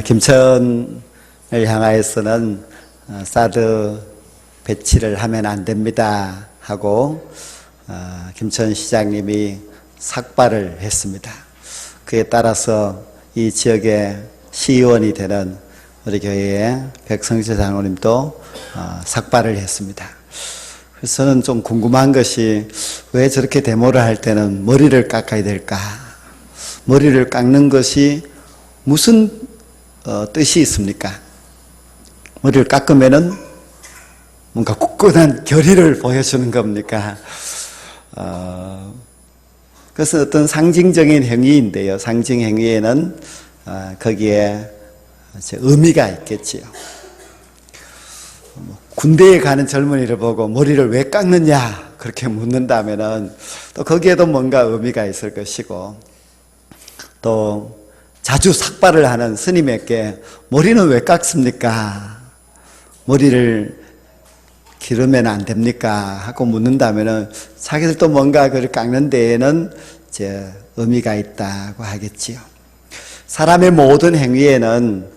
김천을 향하여서는 사드 배치를 하면 안 됩니다 하고 김천 시장님이 삭발을 했습니다. 그에 따라서 이 지역의 시의원이 되는 우리 교회의 백성재 장로님도 삭발을 했습니다. 그래서 저는 좀 궁금한 것이 왜 저렇게 데모를 할 때는 머리를 깎아야 될까? 머리를 깎는 것이 무슨 뜻이 있습니까? 머리를 깎으면은 뭔가 굳건한 결의를 보여주는 겁니까? 그것은 어떤 상징적인 행위인데요. 상징 행위에는 거기에 의미가 있겠지요. 군대에 가는 젊은이를 보고 머리를 왜 깎느냐 그렇게 묻는다면은 또 거기에도 뭔가 의미가 있을 것이고, 또 자주 삭발을 하는 스님에게 머리는 왜 깎습니까? 머리를 기르면 안 됩니까? 하고 묻는다면은 자기들도 뭔가 그를 깎는 데에는 의미가 있다고 하겠지요. 사람의 모든 행위에는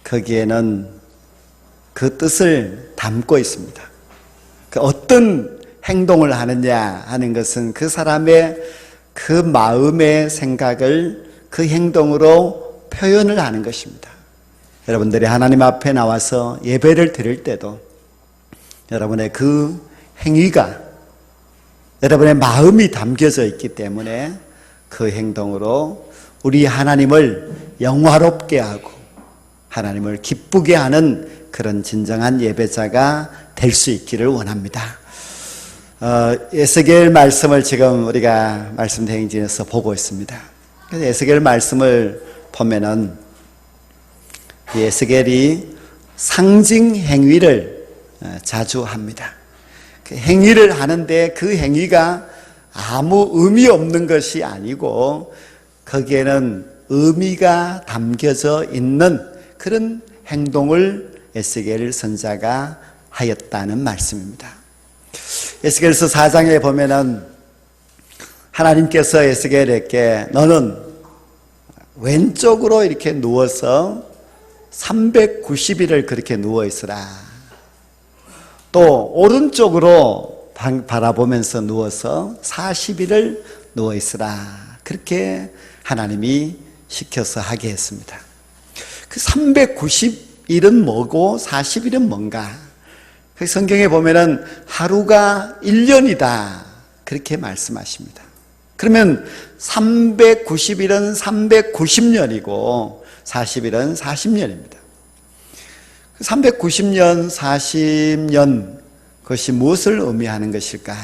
거기에는 그 뜻을 담고 있습니다. 어떤 행동을 하느냐 하는 것은 그 사람의 그 마음의 생각을 그 행동으로 표현을 하는 것입니다. 여러분들이 하나님 앞에 나와서 예배를 드릴 때도 여러분의 그 행위가 여러분의 마음이 담겨져 있기 때문에 그 행동으로 우리 하나님을 영화롭게 하고 하나님을 기쁘게 하는 그런 진정한 예배자가 될 수 있기를 원합니다. 에스겔 말씀을 지금 우리가 말씀 대행진에서 보고 있습니다. 그래서 에스겔 말씀을 보면은 이 에스겔이 상징 행위를 자주 합니다. 그 행위를 하는데 그 행위가 아무 의미 없는 것이 아니고 거기에는 의미가 담겨져 있는 그런 행동을 에스겔 선지자가 하였다는 말씀입니다. 에스겔서 4장에 보면은 하나님께서 에스겔에게 너는 왼쪽으로 이렇게 누워서 390일을 그렇게 누워 있으라. 또 오른쪽으로 바라보면서 누워서 40일을 누워 있으라. 그렇게 하나님이 시켜서 하게 했습니다. 그 390일은 뭐고 40일은 뭔가? 성경에 보면은 하루가 1년이다. 그렇게 말씀하십니다. 그러면 390일은 390년이고 40일은 40년입니다. 390년, 40년 그것이 무엇을 의미하는 것일까?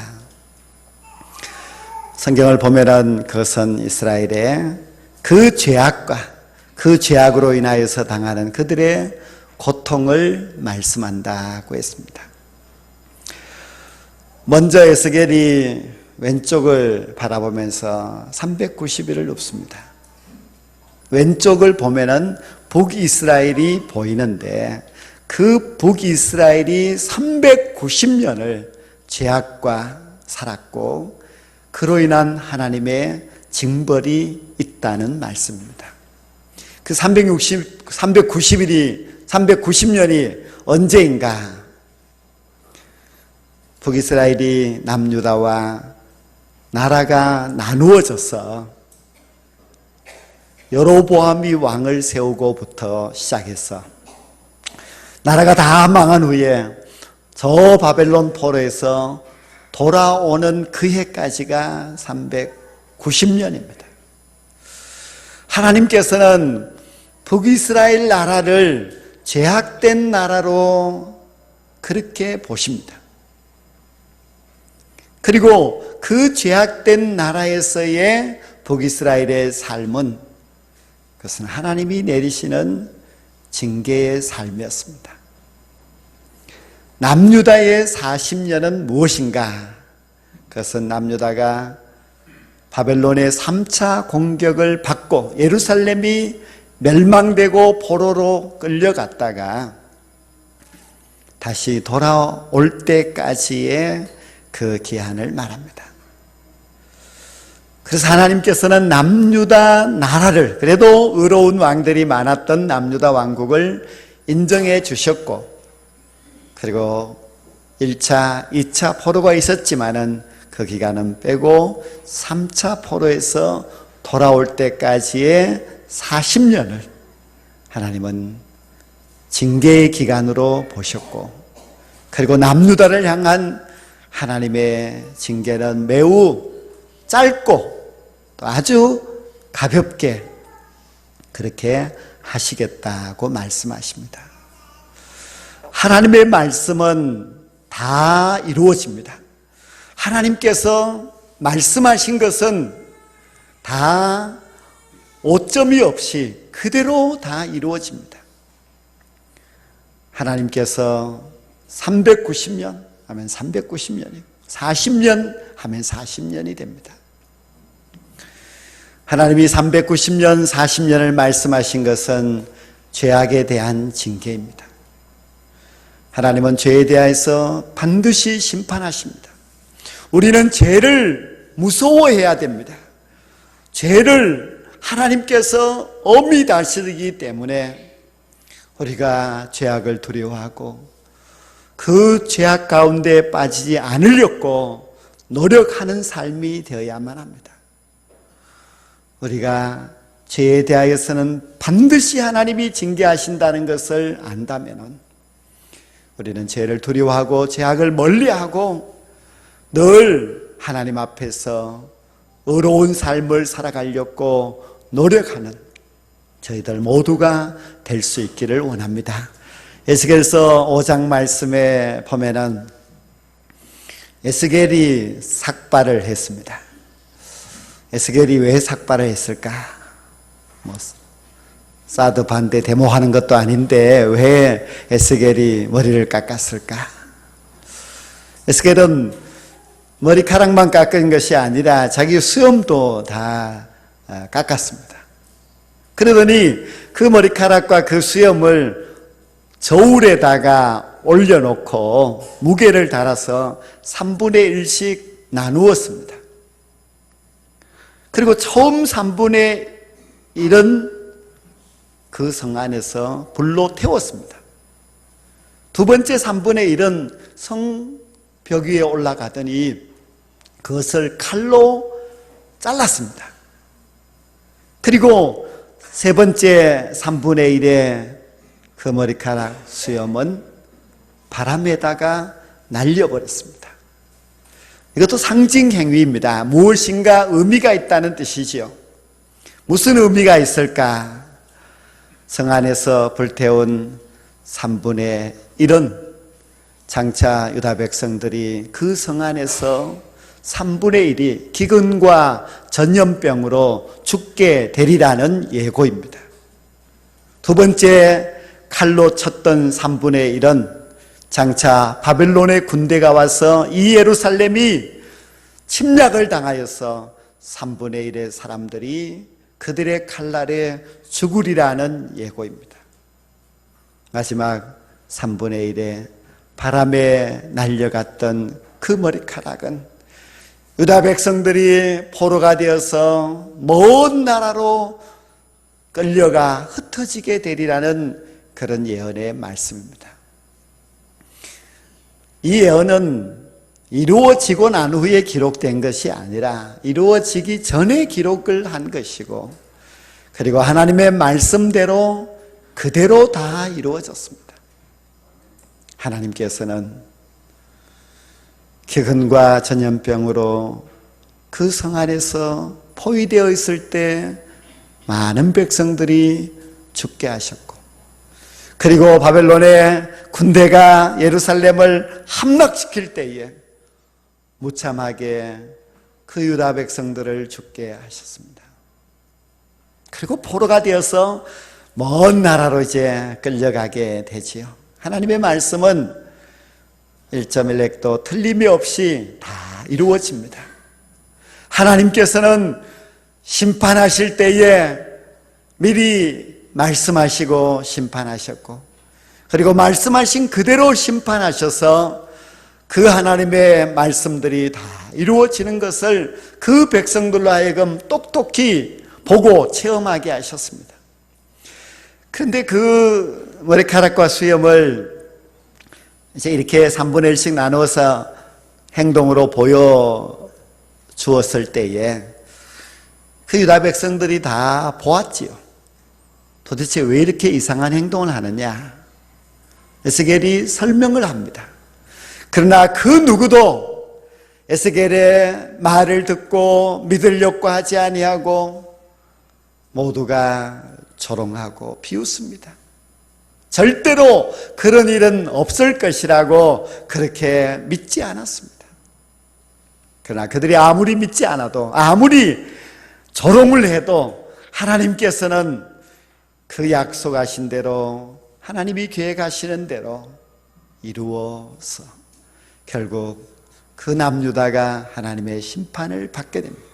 성경을 보면은 그것은 이스라엘의 그 죄악과 그 죄악으로 인하여서 당하는 그들의 고통을 말씀한다고 했습니다. 먼저 에스겔이 왼쪽을 바라보면서 390일을 눕습니다. 왼쪽을 보면은 북이스라엘이 보이는데 그 북이스라엘이 390년을 죄악과 살았고 그로 인한 하나님의 징벌이 있다는 말씀입니다. 그 390년이 언제인가? 북이스라엘이 남유다와 나라가 나누어져서 여로보암이 왕을 세우고부터 시작해서 나라가 다 망한 후에 저 바벨론 포로에서 돌아오는 그 해까지가 390년입니다. 하나님께서는 북이스라엘 나라를 죄악된 나라로 그렇게 보십니다. 그리고 그 죄악된 나라에서의 북이스라엘의 삶은 그것은 하나님이 내리시는 징계의 삶이었습니다. 남유다의 40년은 무엇인가? 그것은 남유다가 바벨론의 3차 공격을 받고 예루살렘이 멸망되고 포로로 끌려갔다가 다시 돌아올 때까지의 그 기한을 말합니다. 그래서 하나님께서는 남유다 나라를, 그래도 의로운 왕들이 많았던 남유다 왕국을 인정해 주셨고, 그리고 1차, 2차 포로가 있었지만은 그 기간은 빼고 3차 포로에서 돌아올 때까지의 40년을 하나님은 징계의 기간으로 보셨고, 그리고 남유다를 향한 하나님의 징계는 매우 짧고 또 아주 가볍게 그렇게 하시겠다고 말씀하십니다. 하나님의 말씀은 다 이루어집니다. 하나님께서 말씀하신 것은 다 오점이 없이 그대로 다 이루어집니다. 하나님께서 390년 하면 390년이고 40년 하면 40년이 됩니다. 하나님이 390년, 40년을 말씀하신 것은 죄악에 대한 징계입니다. 하나님은 죄에 대해서 반드시 심판하십니다. 우리는 죄를 무서워해야 됩니다. 죄를 하나님께서 엄히 다스리기 때문에 우리가 죄악을 두려워하고 그 죄악 가운데 빠지지 않으려고 노력하는 삶이 되어야만 합니다. 우리가 죄에 대하여서는 반드시 하나님이 징계하신다는 것을 안다면 우리는 죄를 두려워하고 죄악을 멀리하고 늘 하나님 앞에서 의로운 삶을 살아가려고 노력하는 저희들 모두가 될 수 있기를 원합니다. 에스겔서 5장 말씀에 보면은 에스겔이 삭발을 했습니다. 에스겔이 왜 삭발을 했을까? 사드 반대 데모하는 것도 아닌데 왜 에스겔이 머리를 깎았을까? 에스겔은 머리카락만 깎은 것이 아니라 자기 수염도 다 깎았습니다. 그러더니 그 머리카락과 그 수염을 저울에다가 올려놓고 무게를 달아서 3분의 1씩 나누었습니다. 그리고 처음 3분의 1은 그 성 안에서 불로 태웠습니다. 두 번째 3분의 1은 성 벽 위에 올라가더니 그것을 칼로 잘랐습니다. 그리고 세 번째 3분의 1의 그 머리카락 수염은 바람에다가 날려버렸습니다. 이것도 상징 행위입니다. 무엇인가 의미가 있다는 뜻이지요. 무슨 의미가 있을까? 성 안에서 불태운 3분의 1은 장차 유다 백성들이 그 성 안에서 3분의 1이 기근과 전염병으로 죽게 되리라는 예고입니다. 두 번째 칼로 쳤던 3분의 1은 장차 바벨론의 군대가 와서 이 예루살렘이 침략을 당하여서 3분의 1의 사람들이 그들의 칼날에 죽으리라는 예고입니다. 마지막 3분의 1의 바람에 날려갔던 그 머리카락은 유다 백성들이 포로가 되어서 먼 나라로 끌려가 흩어지게 되리라는 그런 예언의 말씀입니다. 이 예언은 이루어지고 난 후에 기록된 것이 아니라 이루어지기 전에 기록을 한 것이고, 그리고 하나님의 말씀대로 그대로 다 이루어졌습니다. 하나님께서는 기근과 전염병으로 그 성 안에서 포위되어 있을 때 많은 백성들이 죽게 하셨고, 그리고 바벨론의 군대가 예루살렘을 함락시킬 때에 무참하게 그 유다 백성들을 죽게 하셨습니다. 그리고 포로가 되어서 먼 나라로 이제 끌려가게 되지요. 하나님의 말씀은 1.1획도 틀림이 없이 다 이루어집니다. 하나님께서는 심판하실 때에 미리 말씀하시고 심판하셨고, 그리고 말씀하신 그대로 심판하셔서 그 하나님의 말씀들이 다 이루어지는 것을 그 백성들로 하여금 똑똑히 보고 체험하게 하셨습니다. 그런데 그 머리카락과 수염을 이제 이렇게 3분의 1씩 나누어서 행동으로 보여주었을 때에 그 유다 백성들이 다 보았지요. 도대체 왜 이렇게 이상한 행동을 하느냐? 에스겔이 설명을 합니다. 그러나 그 누구도 에스겔의 말을 듣고 믿으려고 하지 아니하고 모두가 조롱하고 비웃습니다. 절대로 그런 일은 없을 것이라고 그렇게 믿지 않았습니다. 그러나 그들이 아무리 믿지 않아도, 아무리 조롱을 해도 하나님께서는 그 약속하신 대로, 하나님이 계획하시는 대로 이루어서 결국 그 남유다가 하나님의 심판을 받게 됩니다.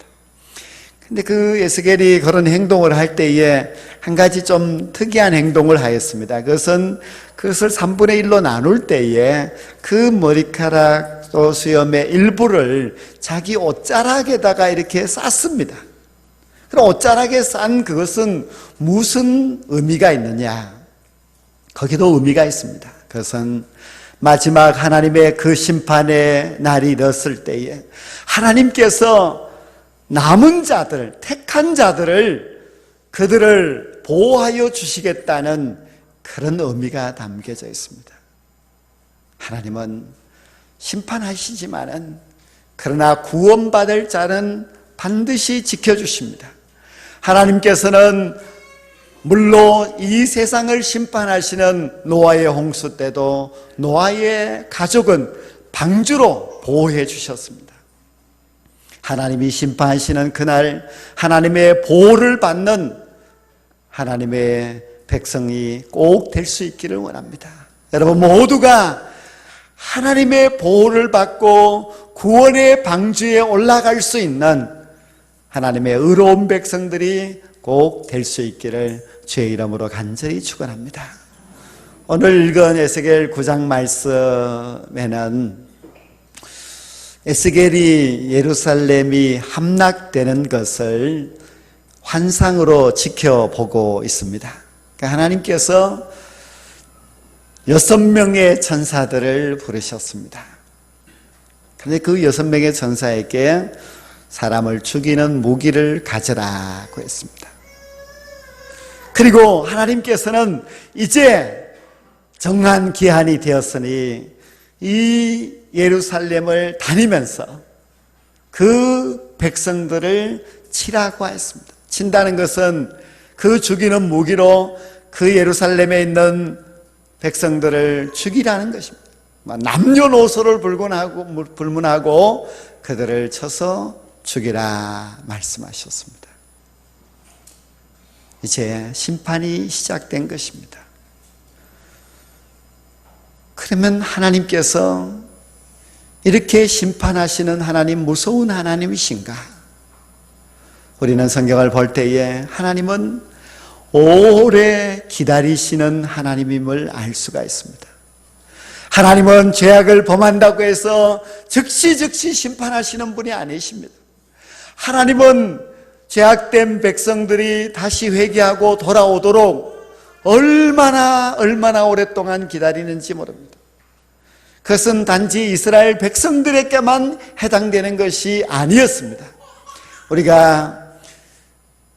근데 그 에스겔이 그런 행동을 할 때에 한 가지 좀 특이한 행동을 하였습니다. 그것을 3분의 1로 나눌 때에 그 머리카락 또 수염의 일부를 자기 옷자락에다가 이렇게 쌌습니다. 그럼 옷자락에 싼 그것은 무슨 의미가 있느냐? 거기도 의미가 있습니다. 그것은 마지막 하나님의 그 심판의 날이 이뤘을 때에 하나님께서 남은 자들, 택한 자들을, 그들을 보호하여 주시겠다는 그런 의미가 담겨져 있습니다. 하나님은 심판하시지만은 그러나 구원받을 자는 반드시 지켜주십니다. 하나님께서는 물론 이 세상을 심판하시는 노아의 홍수 때도 노아의 가족은 방주로 보호해 주셨습니다. 하나님이 심판하시는 그날 하나님의 보호를 받는 하나님의 백성이 꼭 될 수 있기를 원합니다. 여러분 모두가 하나님의 보호를 받고 구원의 방주에 올라갈 수 있는 하나님의 의로운 백성들이 꼭 될 수 있기를 주의 이름으로 간절히 축원합니다. 오늘 읽은 에스겔 9장 말씀에는 에스겔이 예루살렘이 함락되는 것을 환상으로 지켜보고 있습니다. 그러니까 하나님께서 6명의 천사들을 부르셨습니다. 그런데 그 6명의 천사에게 사람을 죽이는 무기를 가져라고 했습니다. 그리고 하나님께서는 이제 정한 기한이 되었으니 이 예루살렘을 다니면서 그 백성들을 치라고 했습니다. 친다는 것은 그 죽이는 무기로 그 예루살렘에 있는 백성들을 죽이라는 것입니다. 남녀노소를 불문하고 그들을 쳐서 죽이라 말씀하셨습니다. 이제 심판이 시작된 것입니다. 그러면 하나님께서 이렇게 심판하시는 하나님, 무서운 하나님이신가? 우리는 성경을 볼 때에 하나님은 오래 기다리시는 하나님임을 알 수가 있습니다. 하나님은 죄악을 범한다고 해서 즉시 심판하시는 분이 아니십니다. 하나님은 죄악된 백성들이 다시 회개하고 돌아오도록 얼마나 오랫동안 기다리는지 모릅니다. 그것은 단지 이스라엘 백성들에게만 해당되는 것이 아니었습니다. 우리가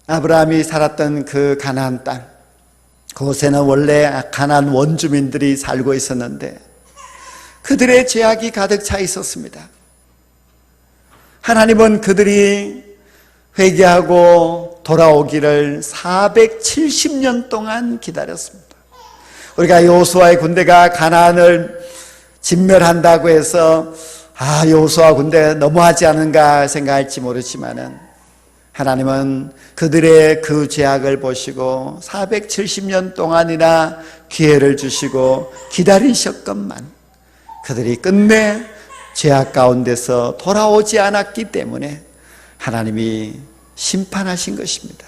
아브라함이 살았던 그 가나안 땅, 그곳에는 원래 가나안 원주민들이 살고 있었는데 그들의 죄악이 가득 차 있었습니다. 하나님은 그들이 회개하고 돌아오기를 470년 동안 기다렸습니다. 우리가 여호수아의 군대가 가나안을 진멸한다고 해서 여호수아 군대 너무하지 않은가 생각할지 모르지만은 하나님은 그들의 그 죄악을 보시고 470년 동안이나 기회를 주시고 기다리셨건만 그들이 끝내 죄악 가운데서 돌아오지 않았기 때문에 하나님이 심판하신 것입니다.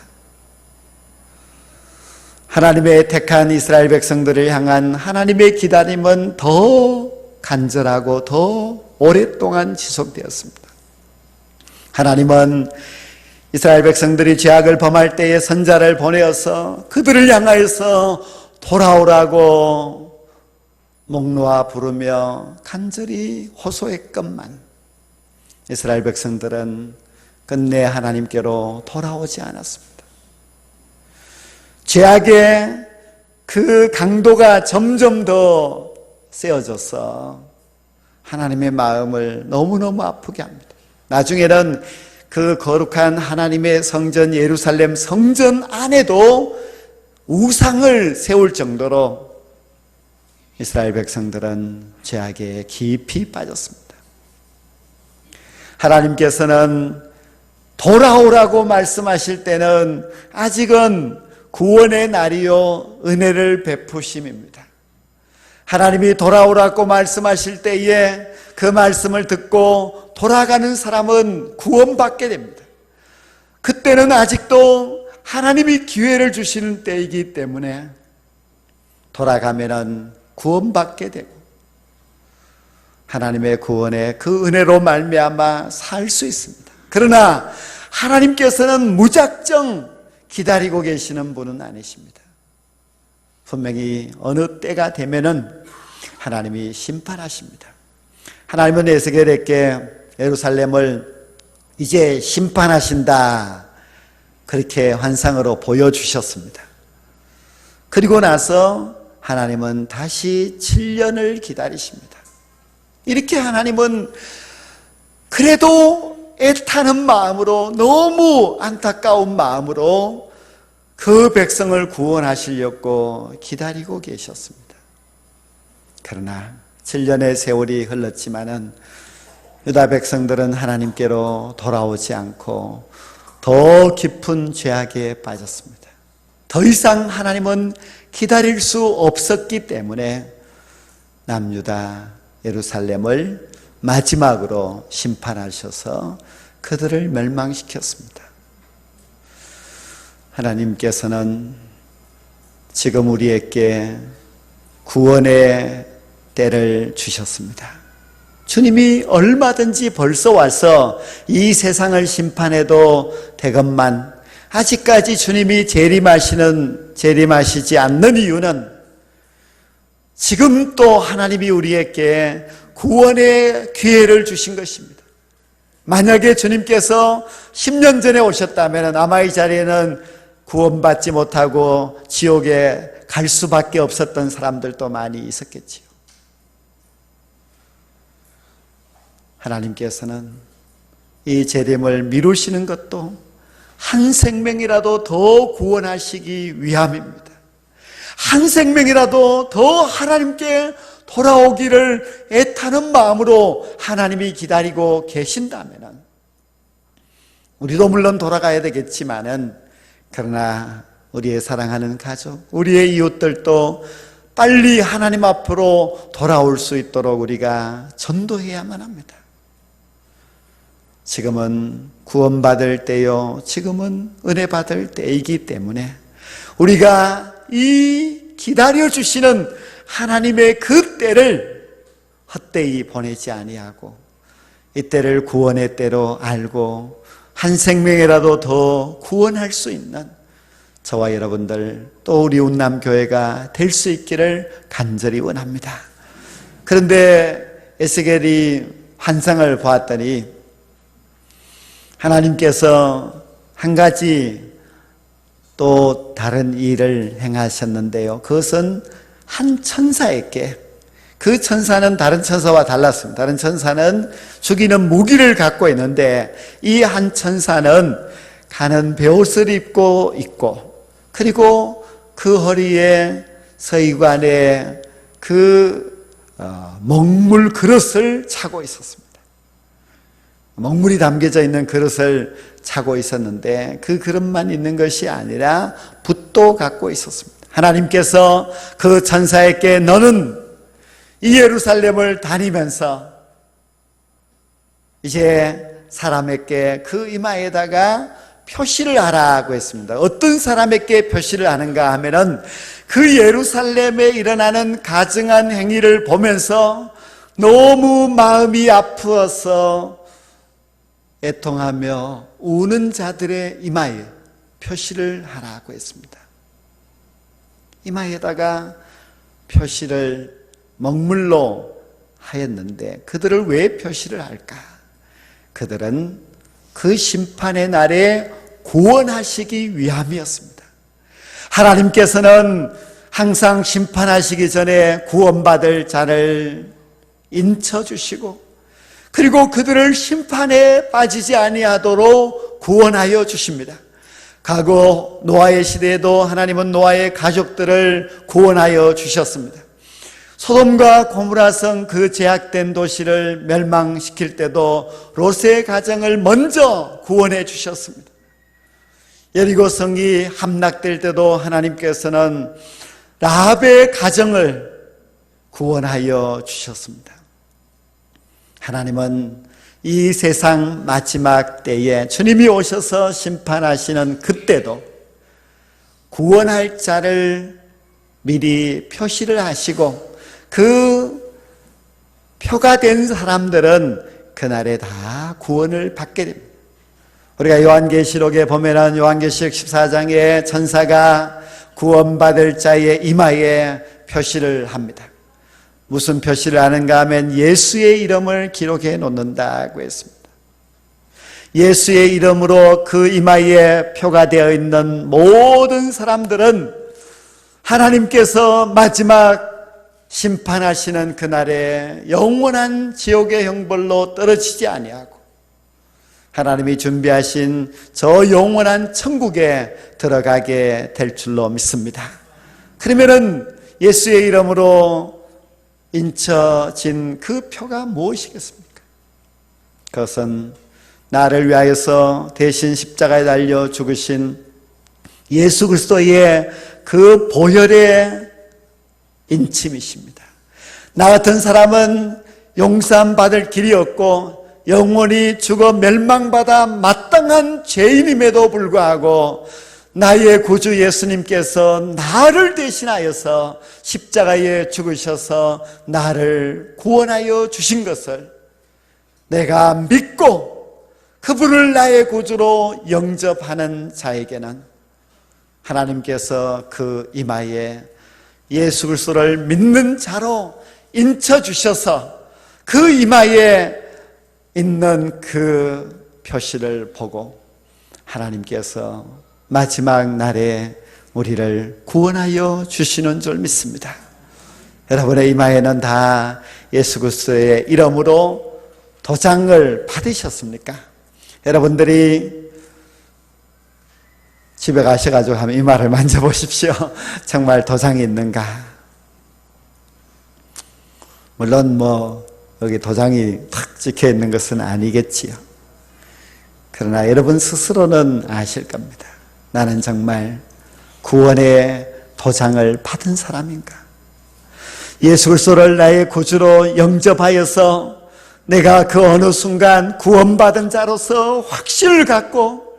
하나님의 택한 이스라엘 백성들을 향한 하나님의 기다림은 더 간절하고 더 오랫동안 지속되었습니다. 하나님은 이스라엘 백성들이 죄악을 범할 때에 선자를 보내어서 그들을 향하여서 돌아오라고 목 놓아 부르며 간절히 호소했건만 이스라엘 백성들은 끝내 하나님께로 돌아오지 않았습니다. 죄악의 그 강도가 점점 더 세어져서 하나님의 마음을 너무너무 아프게 합니다. 나중에는 그 거룩한 하나님의 성전 예루살렘 성전 안에도 우상을 세울 정도로 이스라엘 백성들은 죄악에 깊이 빠졌습니다. 하나님께서는 돌아오라고 말씀하실 때는 아직은 구원의 날이요 은혜를 베푸심입니다. 하나님이 돌아오라고 말씀하실 때에 그 말씀을 듣고 돌아가는 사람은 구원받게 됩니다. 그때는 아직도 하나님이 기회를 주시는 때이기 때문에 돌아가면은 구원받게 되고 하나님의 구원의 그 은혜로 말미암아 살 수 있습니다. 그러나 하나님께서는 무작정 기다리고 계시는 분은 아니십니다. 분명히 어느 때가 되면은 하나님이 심판하십니다. 하나님은 에스겔에게 예루살렘을 이제 심판하신다 그렇게 환상으로 보여주셨습니다. 그리고 나서 하나님은 다시 7년을 기다리십니다. 이렇게 하나님은 그래도 애타는 마음으로 너무 안타까운 마음으로 그 백성을 구원하시려고 기다리고 계셨습니다. 그러나 7년의 세월이 흘렀지만은 유다 백성들은 하나님께로 돌아오지 않고 더 깊은 죄악에 빠졌습니다. 더 이상 하나님은 기다릴 수 없었기 때문에 남유다 예루살렘을 마지막으로 심판하셔서 그들을 멸망시켰습니다. 하나님께서는 지금 우리에게 구원의 때를 주셨습니다. 주님이 얼마든지 벌써 와서 이 세상을 심판해도 되건만 아직까지 주님이 재림하시지 않는 이유는 지금 또 하나님이 우리에게 구원의 기회를 주신 것입니다. 만약에 주님께서 10년 전에 오셨다면 아마 이 자리에는 구원받지 못하고 지옥에 갈 수밖에 없었던 사람들도 많이 있었겠지요. 하나님께서는 이 재림을 미루시는 것도 한 생명이라도 더 구원하시기 위함입니다. 한 생명이라도 더 하나님께 돌아오기를 애타는 마음으로 하나님이 기다리고 계신다면 우리도 물론 돌아가야 되겠지만은 그러나 우리의 사랑하는 가족, 우리의 이웃들도 빨리 하나님 앞으로 돌아올 수 있도록 우리가 전도해야만 합니다. 지금은 구원받을 때요, 지금은 은혜 받을 때이기 때문에 우리가 이 기다려주시는 하나님의 그 때를 헛되이 보내지 아니하고 이 때를 구원의 때로 알고 한 생명이라도 더 구원할 수 있는 저와 여러분들 또 우리 운남교회가 될 수 있기를 간절히 원합니다. 그런데 에스겔이 환상을 보았더니 하나님께서 한 가지 또 다른 일을 행하셨는데요. 그것은 한 천사에게, 그 천사는 다른 천사와 달랐습니다. 다른 천사는 죽이는 무기를 갖고 있는데 이 한 천사는 가는 베옷을 입고 있고 그리고 그 허리에 서기관의 그 먹물 그릇을 차고 있었습니다. 먹물이 담겨져 있는 그릇을 차고 있었는데 그 그릇만 있는 것이 아니라 붓도 갖고 있었습니다. 하나님께서 그 천사에게 너는 이 예루살렘을 다니면서 이제 사람에게 그 이마에다가 표시를 하라고 했습니다. 어떤 사람에게 표시를 하는가 하면은 그 예루살렘에 일어나는 가증한 행위를 보면서 너무 마음이 아프어서 애통하며 우는 자들의 이마에 표시를 하라고 했습니다. 이마에다가 표시를 먹물로 하였는데 그들을 왜 표시를 할까? 그들은 그 심판의 날에 구원하시기 위함이었습니다. 하나님께서는 항상 심판하시기 전에 구원받을 자를 인쳐주시고 그리고 그들을 심판에 빠지지 아니하도록 구원하여 주십니다. 과거 노아의 시대에도 하나님은 노아의 가족들을 구원하여 주셨습니다. 소돔과 고모라성 그 제약된 도시를 멸망시킬 때도 롯의 가정을 먼저 구원해 주셨습니다. 여리고 성이 함락될 때도 하나님께서는 라합의 가정을 구원하여 주셨습니다. 하나님은 이 세상 마지막 때에 주님이 오셔서 심판하시는 그때도 구원할 자를 미리 표시를 하시고 그 표가 된 사람들은 그날에 다 구원을 받게 됩니다. 우리가 요한계시록에 보면은 요한계시록 14장에 천사가 구원받을 자의 이마에 표시를 합니다. 무슨 표시를 하는가 하면 예수의 이름을 기록해 놓는다고 했습니다. 예수의 이름으로 그 이마에 표가 되어 있는 모든 사람들은 하나님께서 마지막 심판하시는 그날에 영원한 지옥의 형벌로 떨어지지 아니하고 하나님이 준비하신 저 영원한 천국에 들어가게 될 줄로 믿습니다. 그러면은 예수의 이름으로 인쳐진 그 표가 무엇이겠습니까? 그것은 나를 위하여서 대신 십자가에 달려 죽으신 예수 그리스도의 그 보혈의 인침이십니다. 나 같은 사람은 용서받을 길이 없고 영원히 죽어 멸망받아 마땅한 죄인임에도 불구하고 나의 구주 예수님께서 나를 대신하여서 십자가에 죽으셔서 나를 구원하여 주신 것을 내가 믿고 그분을 나의 구주로 영접하는 자에게는 하나님께서 그 이마에 예수 그리스도를 믿는 자로 인쳐주셔서 그 이마에 있는 그 표시를 보고 하나님께서 마지막 날에 우리를 구원하여 주시는 줄 믿습니다. 여러분의 이마에는 다 예수 그리스도의 이름으로 도장을 받으셨습니까? 여러분들이 집에 가셔가지고 한번 이마를 만져보십시오. 정말 도장이 있는가? 물론 여기 도장이 탁 찍혀 있는 것은 아니겠지요. 그러나 여러분 스스로는 아실 겁니다. 나는 정말 구원의 도장을 받은 사람인가? 예수 그리스도를 나의 구주로 영접하여서 내가 그 어느 순간 구원받은 자로서 확신을 갖고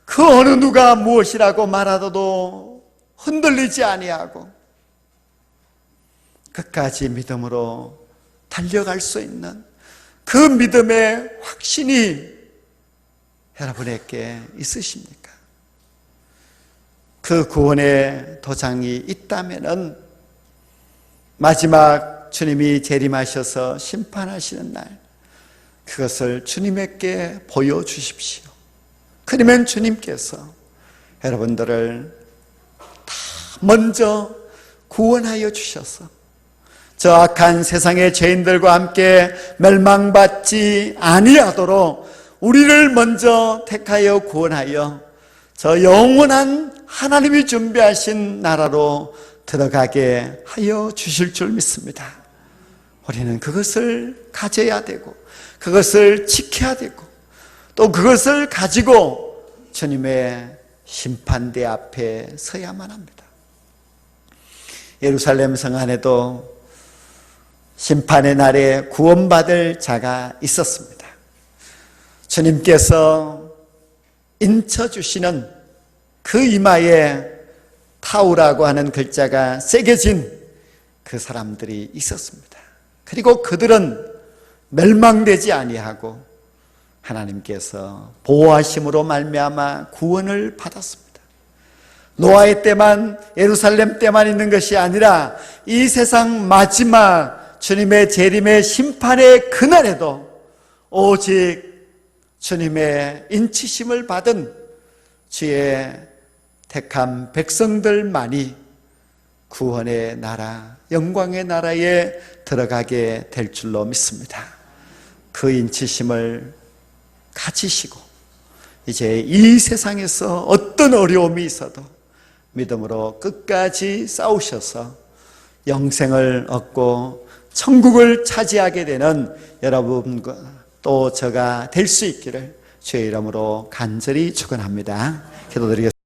그 어느 누가 무엇이라고 말하더라도 흔들리지 아니하고 끝까지 믿음으로 달려갈 수 있는 그 믿음의 확신이 여러분에게 있으십니까? 그 구원의 도장이 있다면은 마지막 주님이 재림하셔서 심판하시는 날 그것을 주님에게 보여주십시오. 그러면 주님께서 여러분들을 다 먼저 구원하여 주셔서 저 악한 세상의 죄인들과 함께 멸망받지 아니하도록 우리를 먼저 택하여 구원하여 저 영원한 하나님이 준비하신 나라로 들어가게 하여 주실 줄 믿습니다. 우리는 그것을 가져야 되고 그것을 지켜야 되고 또 그것을 가지고 주님의 심판대 앞에 서야만 합니다. 예루살렘 성 안에도 심판의 날에 구원받을 자가 있었습니다. 주님께서 인쳐주시는 그 이마에 타우라고 하는 글자가 새겨진 그 사람들이 있었습니다. 그리고 그들은 멸망되지 아니하고 하나님께서 보호하심으로 말미암아 구원을 받았습니다. 노아의 때만, 예루살렘 때만 있는 것이 아니라 이 세상 마지막 주님의 재림의 심판의 그날에도 오직 주님의 인치심을 받은 주의 택한 백성들만이 구원의 나라, 영광의 나라에 들어가게 될 줄로 믿습니다. 그 인치심을 가지시고 이제 이 세상에서 어떤 어려움이 있어도 믿음으로 끝까지 싸우셔서 영생을 얻고 천국을 차지하게 되는 여러분과 또 저가 될 수 있기를 주의 이름으로 간절히 축원합니다. 기도드리겠습니다.